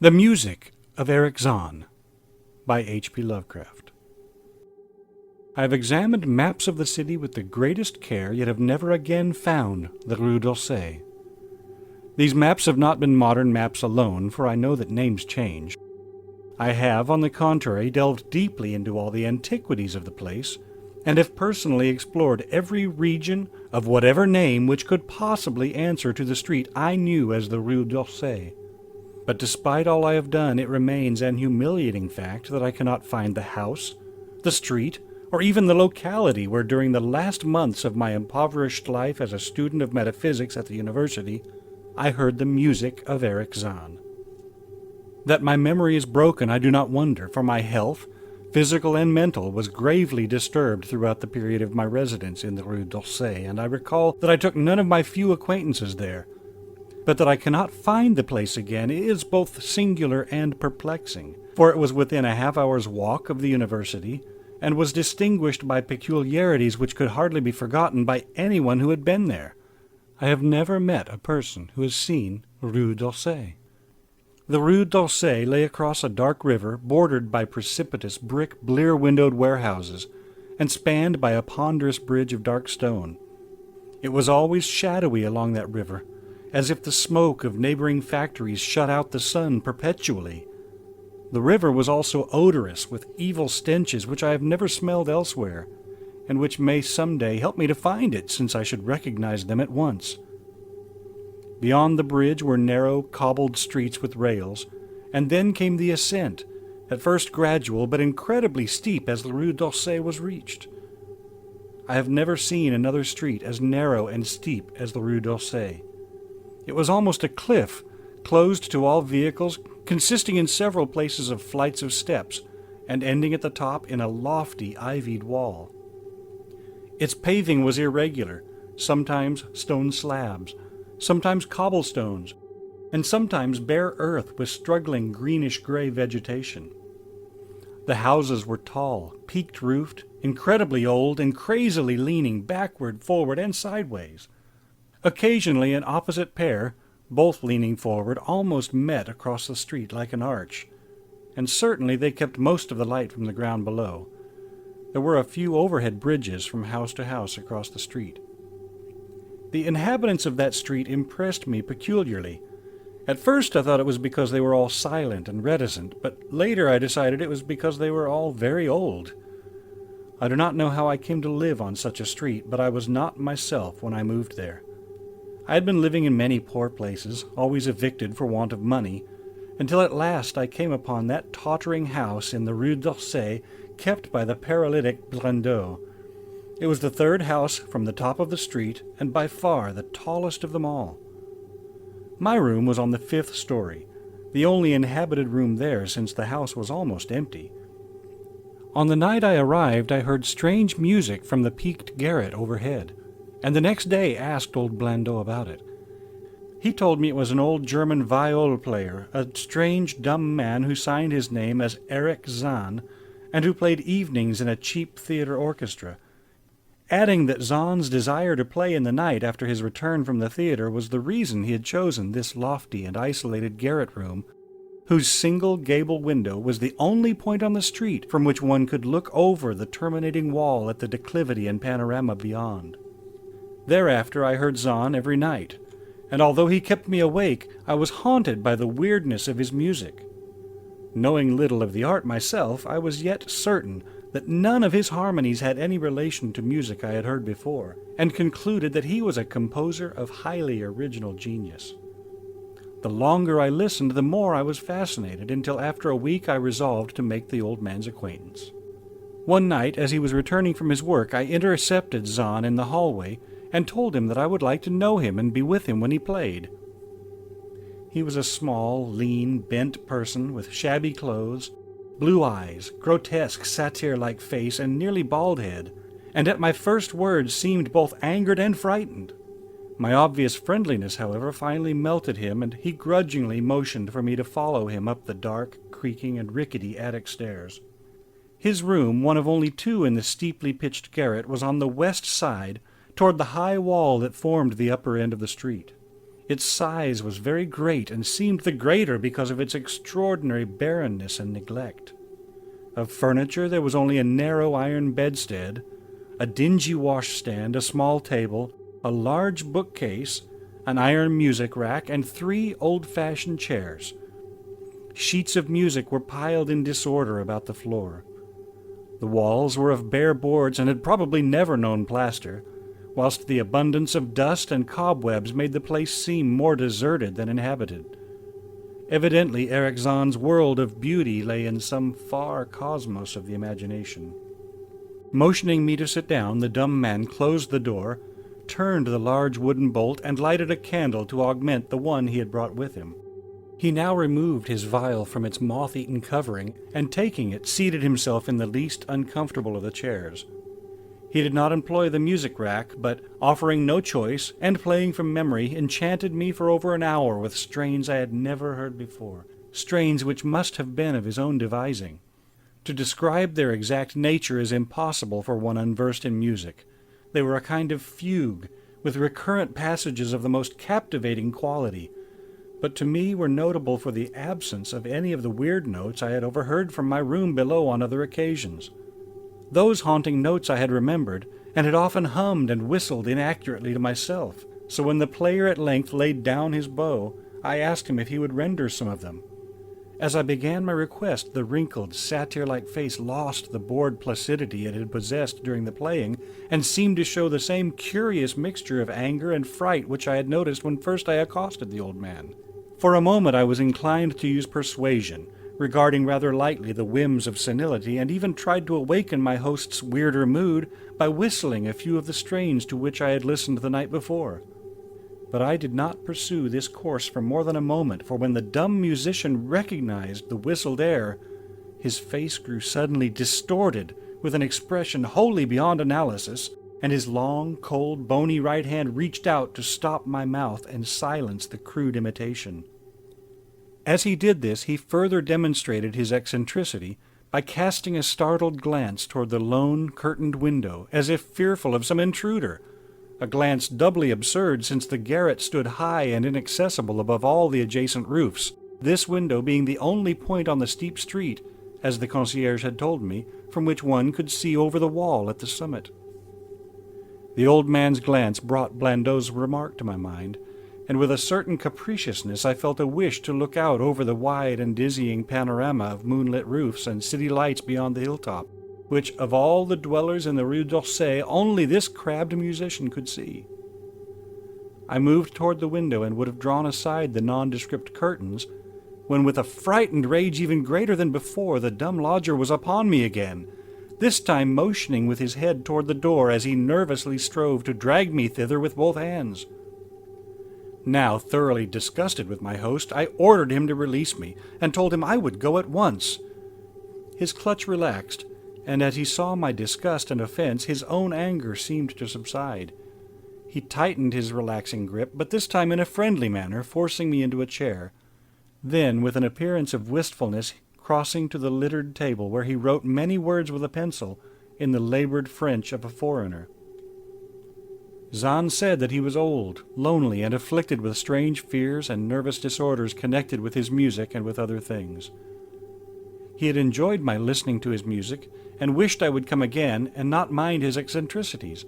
The Music of Erich Zann by H.P. Lovecraft. I have examined maps of the city with the greatest care, yet have never again found the Rue d'Orsay. These maps have not been modern maps alone, for I know that names change. I have, on the contrary, delved deeply into all the antiquities of the place, and have personally explored every region of whatever name which could possibly answer to the street I knew as the Rue d'Orsay. But despite all I have done, it remains an humiliating fact that I cannot find the house, the street, or even the locality where during the last months of my impoverished life as a student of metaphysics at the university, I heard the music of Erich Zann. That my memory is broken I do not wonder, for my health, physical and mental, was gravely disturbed throughout the period of my residence in the Rue d'Orsay, and I recall that I took none of my few acquaintances there. But that I cannot find the place again is both singular and perplexing, for it was within a half-hour's walk of the university, and was distinguished by peculiarities which could hardly be forgotten by anyone who had been there. I have never met a person who has seen Rue d'Orsay. The Rue d'Orsay lay across a dark river, bordered by precipitous brick, blear-windowed warehouses, and spanned by a ponderous bridge of dark stone. It was always shadowy along that river, as if the smoke of neighboring factories shut out the sun perpetually. The river was also odorous with evil stenches which I have never smelled elsewhere, and which may some day help me to find it, since I should recognize them at once. Beyond the bridge were narrow, cobbled streets with rails, and then came the ascent, at first gradual but incredibly steep as the Rue d'Orsay was reached. I have never seen another street as narrow and steep as the Rue d'Orsay. It was almost a cliff, closed to all vehicles, consisting in several places of flights of steps, and ending at the top in a lofty ivied wall. Its paving was irregular, sometimes stone slabs, sometimes cobblestones, and sometimes bare earth with struggling greenish-gray vegetation. The houses were tall, peaked-roofed, incredibly old, and crazily leaning backward, forward, and sideways. Occasionally an opposite pair, both leaning forward, almost met across the street like an arch, and certainly they kept most of the light from the ground below. There were a few overhead bridges from house to house across the street. The inhabitants of that street impressed me peculiarly. At first I thought it was because they were all silent and reticent, but later I decided it was because they were all very old. I do not know how I came to live on such a street, but I was not myself when I moved there. I had been living in many poor places, always evicted for want of money, until at last I came upon that tottering house in the Rue d'Orsay kept by the paralytic Blandot. It was the third house from the top of the street, and by far the tallest of them all. My room was on the 5th story, the only inhabited room there, since the house was almost empty. On the night I arrived I heard strange music from the peaked garret overhead, and the next day asked old Blandot about it. He told me it was an old German viol player, a strange dumb man who signed his name as Erich Zann, and who played evenings in a cheap theater orchestra, adding that Zann's desire to play in the night after his return from the theater was the reason he had chosen this lofty and isolated garret room, whose single gable window was the only point on the street from which one could look over the terminating wall at the declivity and panorama beyond. Thereafter I heard Zann every night, and although he kept me awake, I was haunted by the weirdness of his music. Knowing little of the art myself, I was yet certain that none of his harmonies had any relation to music I had heard before, and concluded that he was a composer of highly original genius. The longer I listened, the more I was fascinated, until after a week I resolved to make the old man's acquaintance. One night, as he was returning from his work, I intercepted Zann in the hallway and told him that I would like to know him and be with him when he played. He was a small, lean, bent person with shabby clothes, blue eyes, grotesque satyr-like face, and nearly bald head, and at my first words seemed both angered and frightened. My obvious friendliness, however, finally melted him, and he grudgingly motioned for me to follow him up the dark, creaking, and rickety attic stairs. His room, one of only two in the steeply pitched garret, was on the west side, toward the high wall that formed the upper end of the street. Its size was very great and seemed the greater because of its extraordinary barrenness and neglect. Of furniture there was only a narrow iron bedstead, a dingy washstand, a small table, a large bookcase, an iron music rack, and 3 old-fashioned chairs. Sheets of music were piled in disorder about the floor. The walls were of bare boards and had probably never known plaster, whilst the abundance of dust and cobwebs made the place seem more deserted than inhabited. Evidently Erich Zann's world of beauty lay in some far cosmos of the imagination. Motioning me to sit down, the dumb man closed the door, turned the large wooden bolt, and lighted a candle to augment the one he had brought with him. He now removed his vial from its moth-eaten covering, and taking it, seated himself in the least uncomfortable of the chairs. He did not employ the music rack, but, offering no choice, and playing from memory, enchanted me for over an hour with strains I had never heard before, strains which must have been of his own devising. To describe their exact nature is impossible for one unversed in music. They were a kind of fugue, with recurrent passages of the most captivating quality, but to me were notable for the absence of any of the weird notes I had overheard from my room below on other occasions. Those haunting notes I had remembered, and had often hummed and whistled inaccurately to myself, so when the player at length laid down his bow, I asked him if he would render some of them. As I began my request, the wrinkled, satyr-like face lost the bored placidity it had possessed during the playing, and seemed to show the same curious mixture of anger and fright which I had noticed when first I accosted the old man. For a moment I was inclined to use persuasion, regarding rather lightly the whims of senility, and even tried to awaken my host's weirder mood by whistling a few of the strains to which I had listened the night before. But I did not pursue this course for more than a moment, for when the dumb musician recognized the whistled air, his face grew suddenly distorted with an expression wholly beyond analysis, and his long, cold, bony right hand reached out to stop my mouth and silence the crude imitation. As he did this, he further demonstrated his eccentricity by casting a startled glance toward the lone, curtained window, as if fearful of some intruder, a glance doubly absurd since the garret stood high and inaccessible above all the adjacent roofs, this window being the only point on the steep street, as the concierge had told me, from which one could see over the wall at the summit. The old man's glance brought Blandot's remark to my mind, and with a certain capriciousness I felt a wish to look out over the wide and dizzying panorama of moonlit roofs and city lights beyond the hilltop, which of all the dwellers in the Rue d'Orsay only this crabbed musician could see. I moved toward the window and would have drawn aside the nondescript curtains, when with a frightened rage even greater than before the dumb lodger was upon me again, this time motioning with his head toward the door as he nervously strove to drag me thither with both hands. Now thoroughly disgusted with my host, I ordered him to release me, and told him I would go at once. His clutch relaxed, and as he saw my disgust and offense, his own anger seemed to subside. He tightened his relaxing grip, but this time in a friendly manner, forcing me into a chair. Then, with an appearance of wistfulness, crossing to the littered table, where he wrote many words with a pencil in the labored French of a foreigner. Zann said that he was old, lonely, and afflicted with strange fears and nervous disorders connected with his music and with other things. He had enjoyed my listening to his music, and wished I would come again and not mind his eccentricities,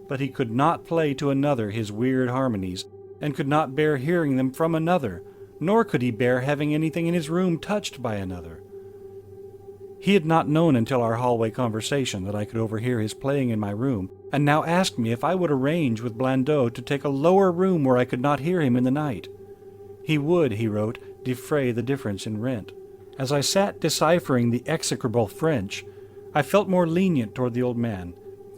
but he could not play to another his weird harmonies, and could not bear hearing them from another, nor could he bear having anything in his room touched by another. He had not known until our hallway conversation that I could overhear his playing in my room, and now asked me if I would arrange with Blandot to take a lower room where I could not hear him in the night. He would, he wrote, defray the difference in rent. As I sat deciphering the execrable French, I felt more lenient toward the old man.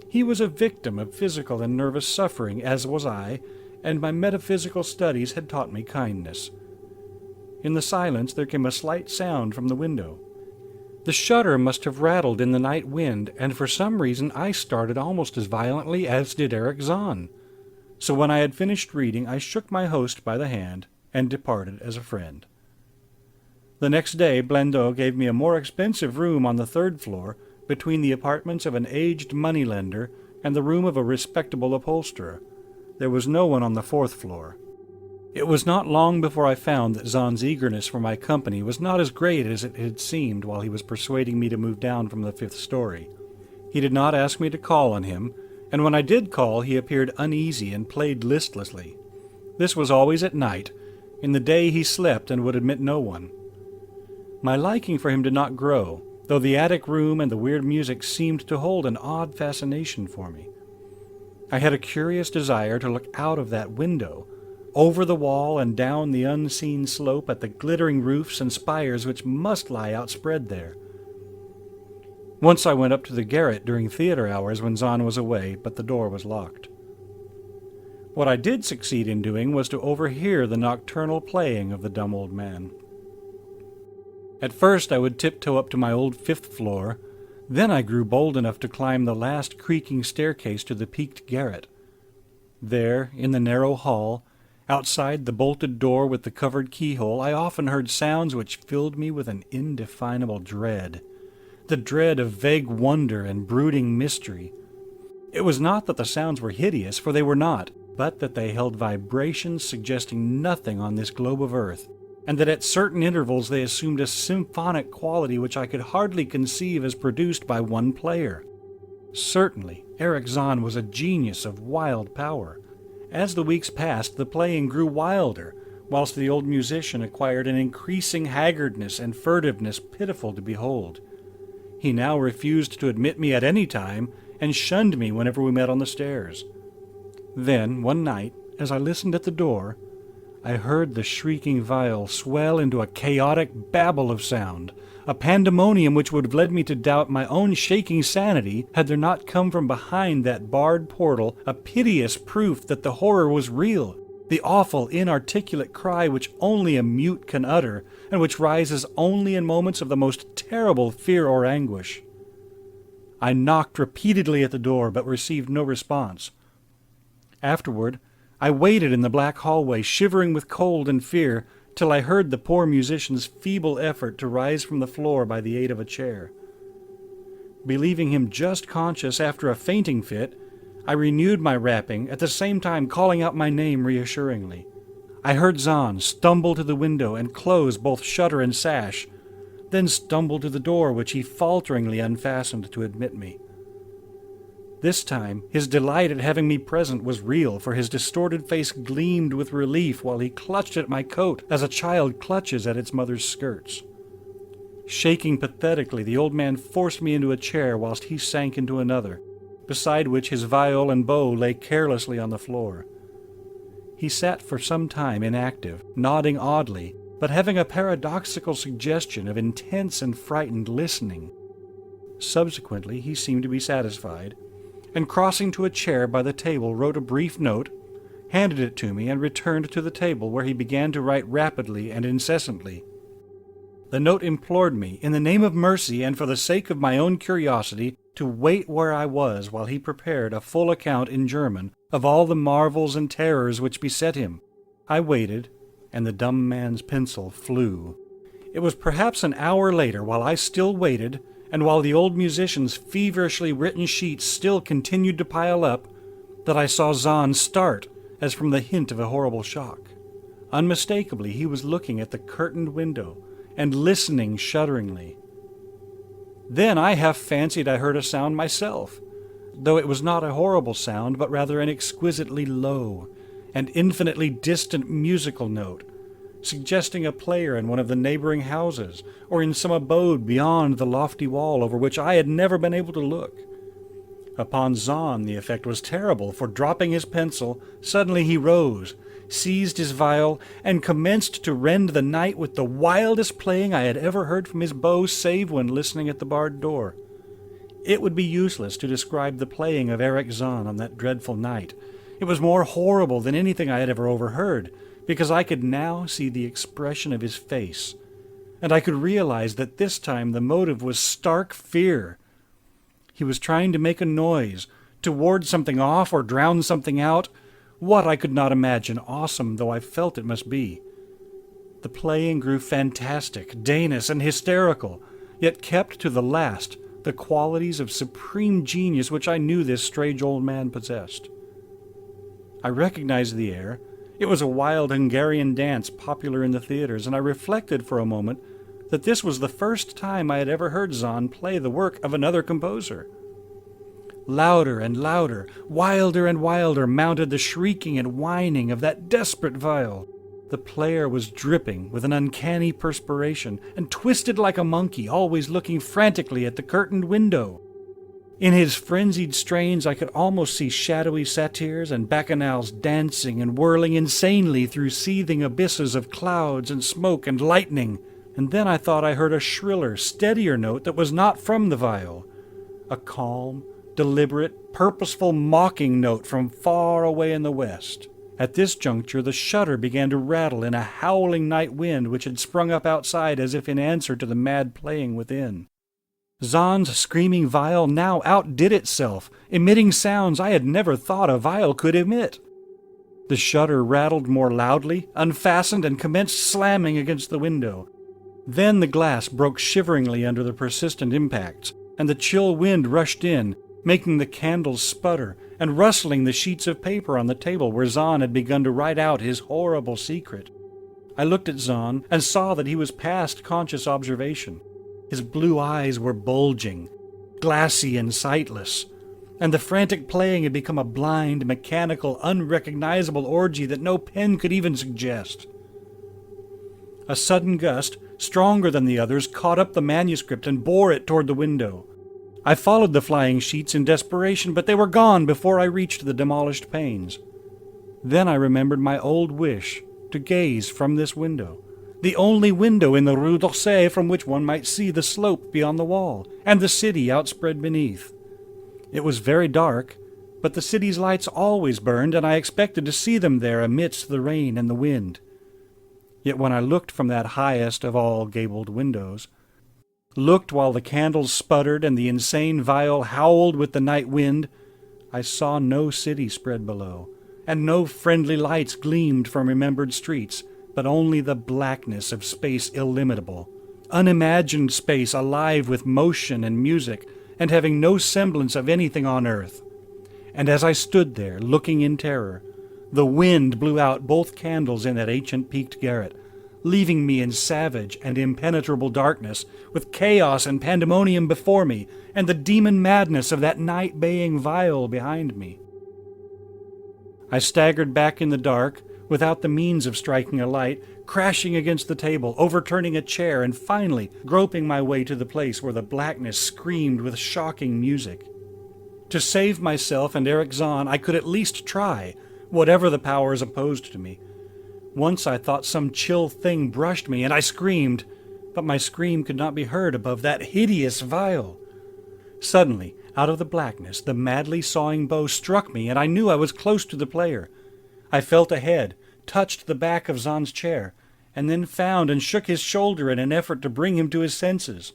He was a victim of physical and nervous suffering, as was I, and my metaphysical studies had taught me kindness. In the silence there came a slight sound from the window. The shutter must have rattled in the night wind, and for some reason I started almost as violently as did Erich Zann. So when I had finished reading, I shook my host by the hand and departed as a friend. The next day Blandot gave me a more expensive room on the 3rd floor, between the apartments of an aged moneylender and the room of a respectable upholsterer. There was no one on the 4th floor. It was not long before I found that Zann's eagerness for my company was not as great as it had seemed while he was persuading me to move down from the 5th story. He did not ask me to call on him, and when I did call he appeared uneasy and played listlessly. This was always at night. In the day he slept and would admit no one. My liking for him did not grow, though the attic room and the weird music seemed to hold an odd fascination for me. I had a curious desire to look out of that window, over the wall and down the unseen slope at the glittering roofs and spires which must lie outspread there. Once I went up to the garret during theater hours when Zann was away, but the door was locked. What I did succeed in doing was to overhear the nocturnal playing of the dumb old man. At first I would tiptoe up to my old 5th floor, then I grew bold enough to climb the last creaking staircase to the peaked garret. There, in the narrow hall, outside the bolted door with the covered keyhole, I often heard sounds which filled me with an indefinable dread, the dread of vague wonder and brooding mystery. It was not that the sounds were hideous, for they were not, but that they held vibrations suggesting nothing on this globe of earth, and that at certain intervals they assumed a symphonic quality which I could hardly conceive as produced by one player. Certainly, Erich Zann was a genius of wild power. As the weeks passed, the playing grew wilder, whilst the old musician acquired an increasing haggardness and furtiveness pitiful to behold. He now refused to admit me at any time, and shunned me whenever we met on the stairs. Then, one night, as I listened at the door, I heard the shrieking viol swell into a chaotic babble of sound, a pandemonium which would have led me to doubt my own shaking sanity had there not come from behind that barred portal a piteous proof that the horror was real, the awful inarticulate cry which only a mute can utter, and which rises only in moments of the most terrible fear or anguish. I knocked repeatedly at the door, but received no response. Afterward, I waited in the black hallway, shivering with cold and fear, till I heard the poor musician's feeble effort to rise from the floor by the aid of a chair. Believing him just conscious after a fainting fit, I renewed my rapping, at the same time calling out my name reassuringly. I heard Zann stumble to the window and close both shutter and sash, then stumble to the door which he falteringly unfastened to admit me. This time, his delight at having me present was real, for his distorted face gleamed with relief while he clutched at my coat as a child clutches at its mother's skirts. Shaking pathetically, the old man forced me into a chair whilst he sank into another, beside which his viol and bow lay carelessly on the floor. He sat for some time inactive, nodding oddly, but having a paradoxical suggestion of intense and frightened listening. Subsequently, he seemed to be satisfied, and crossing to a chair by the table wrote a brief note, handed it to me, and returned to the table where he began to write rapidly and incessantly. The note implored me, in the name of mercy and for the sake of my own curiosity, to wait where I was while he prepared a full account in German of all the marvels and terrors which beset him. I waited, and the dumb man's pencil flew. It was perhaps an hour later, while I still waited, and while the old musician's feverishly written sheets still continued to pile up, that I saw Zann start as from the hint of a horrible shock. Unmistakably, he was looking at the curtained window and listening shudderingly. Then I half fancied I heard a sound myself, though it was not a horrible sound, but rather an exquisitely low and infinitely distant musical note, suggesting a player in one of the neighboring houses, or in some abode beyond the lofty wall over which I had never been able to look. Upon Zann the effect was terrible, for dropping his pencil, suddenly he rose, seized his viol, and commenced to rend the night with the wildest playing I had ever heard from his bow, save when listening at the barred door. It would be useless to describe the playing of Erich Zann on that dreadful night. It was more horrible than anything I had ever overheard, because I could now see the expression of his face, and I could realize that this time the motive was stark fear. He was trying to make a noise, to ward something off or drown something out. What I could not imagine, awesome though I felt it must be. The playing grew fantastic, Danish, and hysterical, yet kept to the last the qualities of supreme genius which I knew this strange old man possessed. I recognized the air, It was a wild Hungarian dance popular in the theaters, and I reflected for a moment that this was the first time I had ever heard Zann play the work of another composer. Louder and louder, wilder and wilder mounted the shrieking and whining of that desperate viol. The player was dripping with an uncanny perspiration and twisted like a monkey, always looking frantically at the curtained window. In his frenzied strains, I could almost see shadowy satyrs and bacchanals dancing and whirling insanely through seething abysses of clouds and smoke and lightning. And then I thought I heard a shriller, steadier note that was not from the viol. A calm, deliberate, purposeful mocking note from far away in the west. At this juncture, the shutter began to rattle in a howling night wind which had sprung up outside as if in answer to the mad playing within. Zann's screaming viol now outdid itself, emitting sounds I had never thought a viol could emit. The shutter rattled more loudly, unfastened, and commenced slamming against the window. Then the glass broke shiveringly under the persistent impacts, and the chill wind rushed in, making the candles sputter and rustling the sheets of paper on the table where Zann had begun to write out his horrible secret. I looked at Zann and saw that he was past conscious observation. His blue eyes were bulging, glassy and sightless, and the frantic playing had become a blind, mechanical, unrecognizable orgy that no pen could even suggest. A sudden gust, stronger than the others, caught up the manuscript and bore it toward the window. I followed the flying sheets in desperation, but they were gone before I reached the demolished panes. Then I remembered my old wish to gaze from this window, the only window in the Rue d'Orsay from which one might see the slope beyond the wall and the city outspread beneath. It was very dark, but the city's lights always burned, and I expected to see them there amidst the rain and the wind. Yet when I looked from that highest of all gabled windows, looked while the candles sputtered and the insane viol howled with the night wind, I saw no city spread below, and no friendly lights gleamed from remembered streets, but only the blackness of space illimitable, unimagined space alive with motion and music, and having no semblance of anything on earth. And as I stood there, looking in terror, the wind blew out both candles in that ancient peaked garret, leaving me in savage and impenetrable darkness, with chaos and pandemonium before me, and the demon madness of that night-baying viol behind me. I staggered back in the dark, without the means of striking a light, crashing against the table, overturning a chair, and finally groping my way to the place where the blackness screamed with shocking music. To save myself and Erich Zann, I could at least try, whatever the powers opposed to me. Once I thought some chill thing brushed me, and I screamed, but my scream could not be heard above that hideous viol. Suddenly, out of the blackness, the madly sawing bow struck me, and I knew I was close to the player. I felt ahead, touched the back of Zann's chair, and then found and shook his shoulder in an effort to bring him to his senses.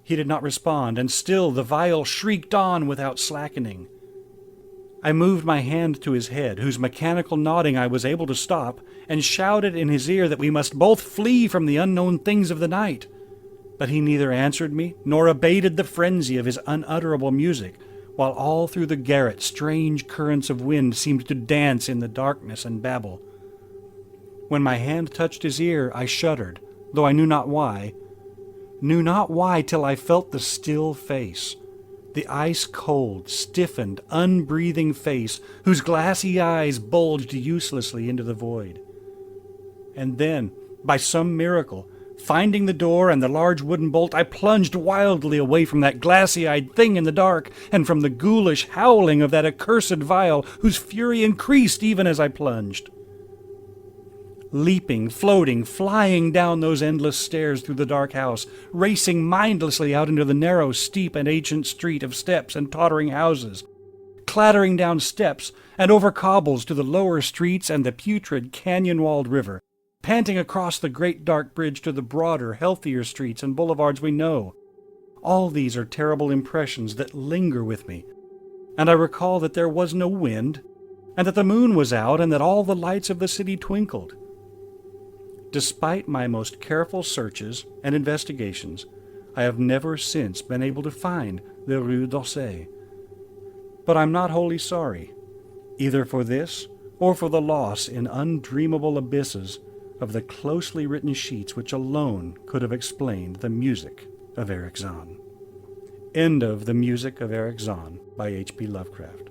He did not respond, and still the viol shrieked on without slackening. I moved my hand to his head, whose mechanical nodding I was able to stop, and shouted in his ear that we must both flee from the unknown things of the night. But he neither answered me, nor abated the frenzy of his unutterable music, while all through the garret strange currents of wind seemed to dance in the darkness and babble. When my hand touched his ear, I shuddered, though I knew not why till I felt the still face, the ice-cold, stiffened, unbreathing face whose glassy eyes bulged uselessly into the void. And then, by some miracle, finding the door and the large wooden bolt, I plunged wildly away from that glassy-eyed thing in the dark, and from the ghoulish howling of that accursed viol, whose fury increased even as I plunged. Leaping, floating, flying down those endless stairs through the dark house, racing mindlessly out into the narrow, steep, and ancient street of steps and tottering houses, clattering down steps and over cobbles to the lower streets and the putrid, canyon-walled river, panting across the great dark bridge to the broader, healthier streets and boulevards we know. All these are terrible impressions that linger with me, and I recall that there was no wind, and that the moon was out, and that all the lights of the city twinkled. Despite my most careful searches and investigations, I have never since been able to find the Rue d'Orsay. But I'm not wholly sorry, either for this or for the loss in undreamable abysses of the closely written sheets which alone could have explained the music of Erich Zann. End of The Music of Erich Zann by H.P. Lovecraft.